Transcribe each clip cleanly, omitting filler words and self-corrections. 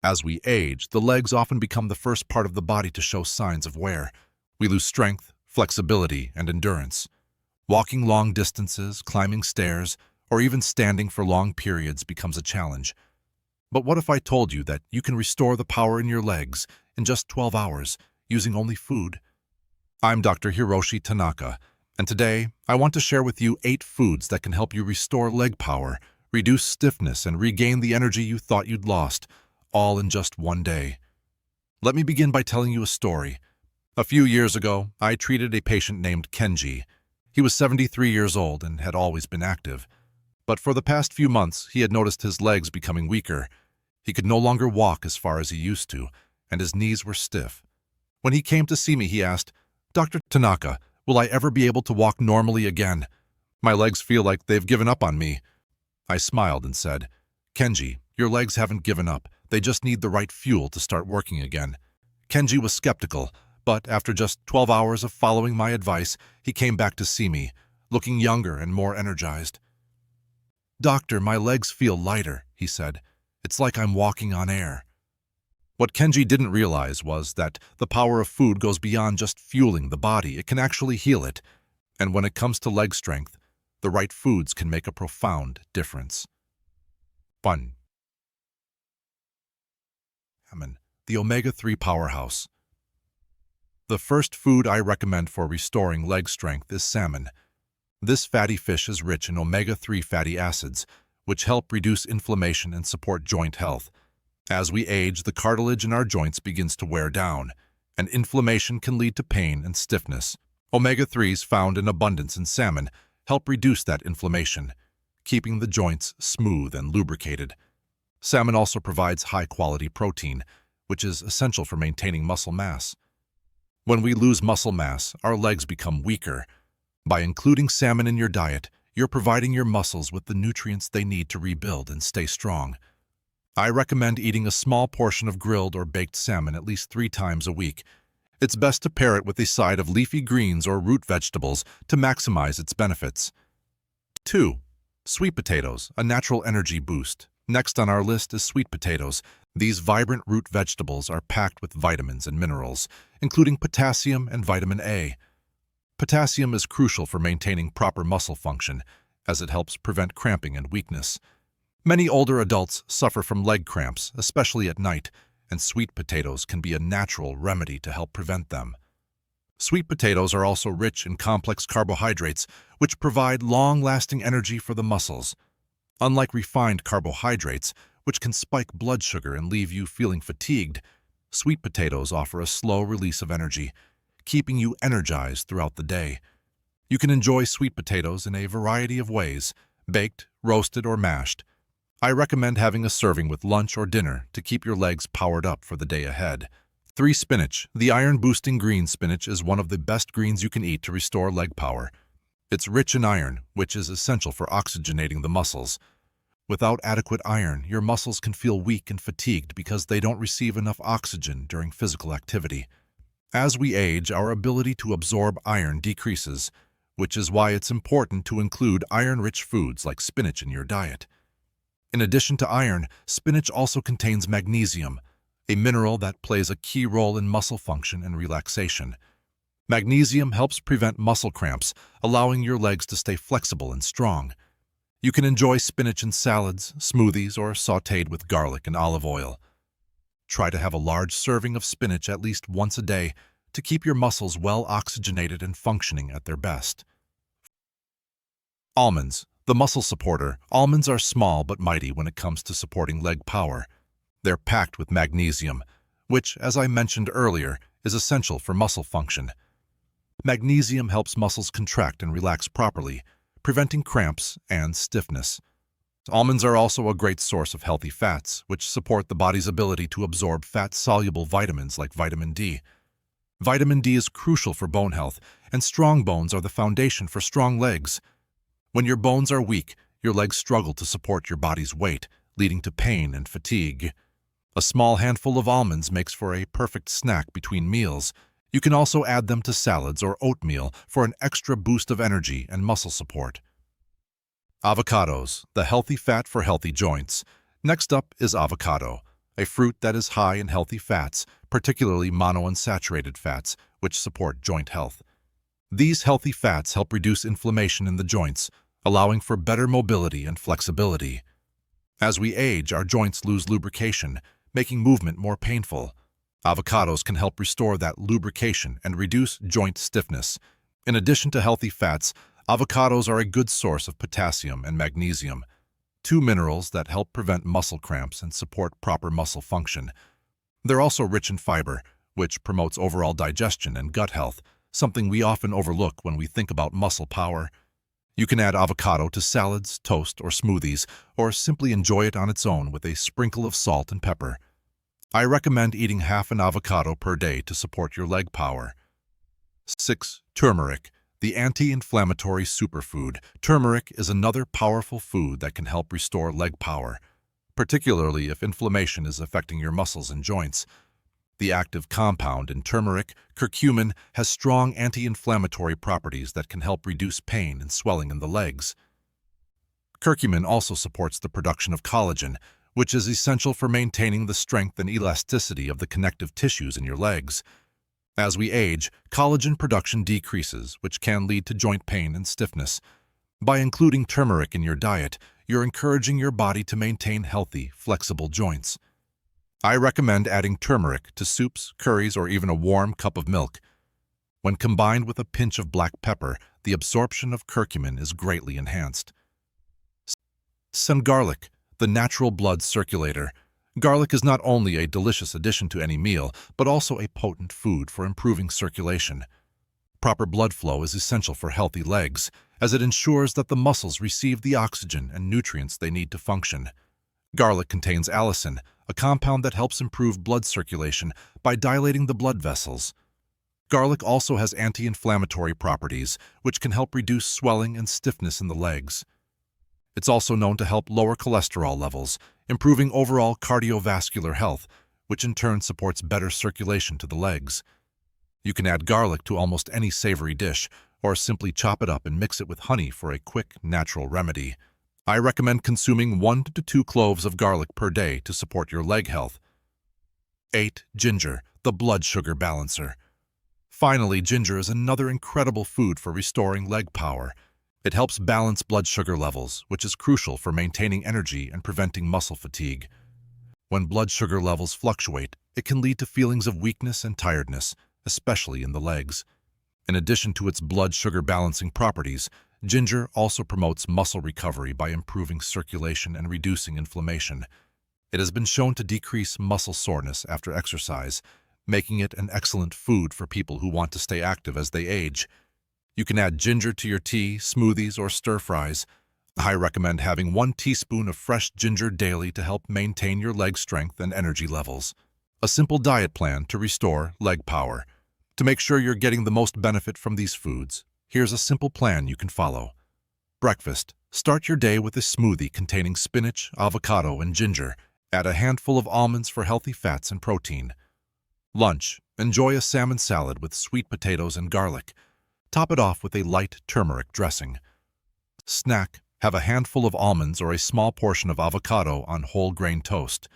As we age, the legs often become the first part of the body to show signs of wear. We lose strength, flexibility, and endurance. Walking long distances, climbing stairs, or even standing for long periods becomes a challenge. But what if I told you that you can restore the power in your legs in just 12 hours using only food? I'm Dr. Hiroshi Tanaka, and today I want to share with you 8 foods that can help you restore leg power, reduce stiffness, and regain the energy you thought you'd lost, all in just one day. Let me begin by telling you a story. A few years ago, I treated a patient named Kenji. He was 73 years old and had always been active. But for the past few months, he had noticed his legs becoming weaker. He could no longer walk as far as he used to, and his knees were stiff. When he came to see me, he asked, "Dr. Tanaka, will I ever be able to walk normally again? My legs feel like they've given up on me." I smiled and said, "Kenji, your legs haven't given up. They just need the right fuel to start working again." Kenji was skeptical, but after just 12 hours of following my advice, he came back to see me, looking younger and more energized. "Doctor, my legs feel lighter," he said. "It's like I'm walking on air." What Kenji didn't realize was that the power of food goes beyond just fueling the body. It can actually heal it. And when it comes to leg strength, the right foods can make a profound difference. 1. Salmon, the omega-3 powerhouse. The first food I recommend for restoring leg strength is salmon. This fatty fish is rich in omega-3 fatty acids, which help reduce inflammation and support joint health. As we age, the cartilage in our joints begins to wear down, and inflammation can lead to pain and stiffness. Omega-3s found in abundance in salmon help reduce that inflammation, keeping the joints smooth and lubricated. Salmon also provides high-quality protein, which is essential for maintaining muscle mass. When we lose muscle mass, our legs become weaker. By including salmon in your diet, you're providing your muscles with the nutrients they need to rebuild and stay strong. I recommend eating a small portion of grilled or baked salmon at least 3 times a week. It's best to pair it with a side of leafy greens or root vegetables to maximize its benefits. 2. Sweet potatoes, a natural energy boost. Next on our list is sweet potatoes. These vibrant root vegetables are packed with vitamins and minerals, including potassium and vitamin A. Potassium is crucial for maintaining proper muscle function, as it helps prevent cramping and weakness. Many older adults suffer from leg cramps, especially at night, and sweet potatoes can be a natural remedy to help prevent them. Sweet potatoes are also rich in complex carbohydrates, which provide long-lasting energy for the muscles. Unlike refined carbohydrates, which can spike blood sugar and leave you feeling fatigued, sweet potatoes offer a slow release of energy, keeping you energized throughout the day. You can enjoy sweet potatoes in a variety of ways, baked, roasted, or mashed. I recommend having a serving with lunch or dinner to keep your legs powered up for the day ahead. 3. Spinach. The iron-boosting green spinach is one of the best greens you can eat to restore leg power. It's rich in iron, which is essential for oxygenating the muscles. Without adequate iron, your muscles can feel weak and fatigued because they don't receive enough oxygen during physical activity. As we age, our ability to absorb iron decreases, which is why it's important to include iron-rich foods like spinach in your diet. In addition to iron, spinach also contains magnesium, a mineral that plays a key role in muscle function and relaxation. Magnesium helps prevent muscle cramps, allowing your legs to stay flexible and strong. You can enjoy spinach in salads, smoothies, or sautéed with garlic and olive oil. Try to have a large serving of spinach at least once a day to keep your muscles well oxygenated and functioning at their best. Almonds, the muscle supporter. Almonds are small but mighty when it comes to supporting leg power. They're packed with magnesium, which, as I mentioned earlier, is essential for muscle function. Magnesium helps muscles contract and relax properly, preventing cramps and stiffness. Almonds are also a great source of healthy fats, which support the body's ability to absorb fat-soluble vitamins like vitamin D. Vitamin D is crucial for bone health, and strong bones are the foundation for strong legs. When your bones are weak, your legs struggle to support your body's weight, leading to pain and fatigue. A small handful of almonds makes for a perfect snack between meals. You can also add them to salads or oatmeal for an extra boost of energy and muscle support. Avocados, the healthy fat for healthy joints. Next up is avocado, a fruit that is high in healthy fats, particularly monounsaturated fats, which support joint health. These healthy fats help reduce inflammation in the joints, allowing for better mobility and flexibility. As we age, our joints lose lubrication, making movement more painful. Avocados can help restore that lubrication and reduce joint stiffness. In addition to healthy fats, avocados are a good source of potassium and magnesium, two minerals that help prevent muscle cramps and support proper muscle function. They're also rich in fiber, which promotes overall digestion and gut health, something we often overlook when we think about muscle power. You can add avocado to salads, toast, or smoothies, or simply enjoy it on its own with a sprinkle of salt and pepper. I recommend eating half an avocado per day to support your leg power. 6. Turmeric, the anti-inflammatory superfood. Turmeric is another powerful food that can help restore leg power, particularly if inflammation is affecting your muscles and joints. The active compound in turmeric, curcumin, has strong anti-inflammatory properties that can help reduce pain and swelling in the legs. Curcumin also supports the production of collagen, which is essential for maintaining the strength and elasticity of the connective tissues in your legs. As we age, collagen production decreases, which can lead to joint pain and stiffness. By including turmeric in your diet, you're encouraging your body to maintain healthy, flexible joints. I recommend adding turmeric to soups, curries, or even a warm cup of milk. When combined with a pinch of black pepper, the absorption of curcumin is greatly enhanced. Some garlic, the natural blood circulator. Garlic is not only a delicious addition to any meal, but also a potent food for improving circulation. Proper blood flow is essential for healthy legs, as it ensures that the muscles receive the oxygen and nutrients they need to function. Garlic contains allicin, a compound that helps improve blood circulation by dilating the blood vessels. Garlic also has anti-inflammatory properties, which can help reduce swelling and stiffness in the legs. It's also known to help lower cholesterol levels, improving overall cardiovascular health, which in turn supports better circulation to the legs. You can add garlic to almost any savory dish, or simply chop it up and mix it with honey for a quick, natural remedy. I recommend consuming 1 to 2 cloves of garlic per day to support your leg health. 8. Ginger, the blood sugar balancer. Finally, ginger is another incredible food for restoring leg power. It helps balance blood sugar levels, which is crucial for maintaining energy and preventing muscle fatigue. When blood sugar levels fluctuate, it can lead to feelings of weakness and tiredness, especially in the legs. In addition to its blood sugar balancing properties, ginger also promotes muscle recovery by improving circulation and reducing inflammation. It has been shown to decrease muscle soreness after exercise, making it an excellent food for people who want to stay active as they age. You can add ginger to your tea, smoothies, or stir-fries. I recommend having 1 teaspoon of fresh ginger daily to help maintain your leg strength and energy levels. A simple diet plan to restore leg power. To make sure you're getting the most benefit from these foods, here's a simple plan you can follow. Breakfast. Start your day with a smoothie containing spinach, avocado, and ginger. Add a handful of almonds for healthy fats and protein. Lunch. Enjoy a salmon salad with sweet potatoes and garlic. Top it off with a light turmeric dressing. Snack. Have a handful of almonds or a small portion of avocado on whole grain toast.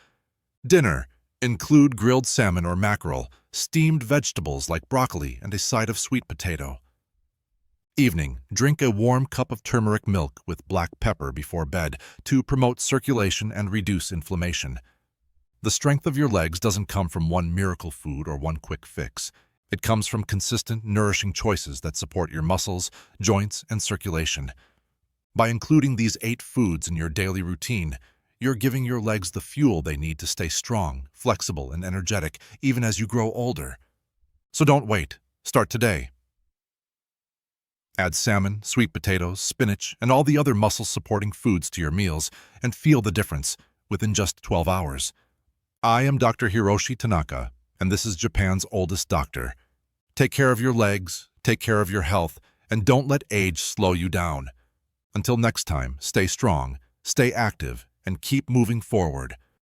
Dinner. Include grilled salmon or mackerel, steamed vegetables like broccoli, and a side of sweet potato. Evening. Drink a warm cup of turmeric milk with black pepper before bed to promote circulation and reduce inflammation. The strength of your legs doesn't come from one miracle food or one quick fix. It comes from consistent, nourishing choices that support your muscles, joints, and circulation. By including these 8 foods in your daily routine, you're giving your legs the fuel they need to stay strong, flexible, and energetic even as you grow older. So don't wait. Start today. Add salmon, sweet potatoes, spinach, and all the other muscle-supporting foods to your meals and feel the difference within just 12 hours. I am Dr. Hiroshi Tanaka, and this is Japan's oldest doctor. Take care of your legs, take care of your health, and don't let age slow you down. Until next time, stay strong, stay active, and keep moving forward.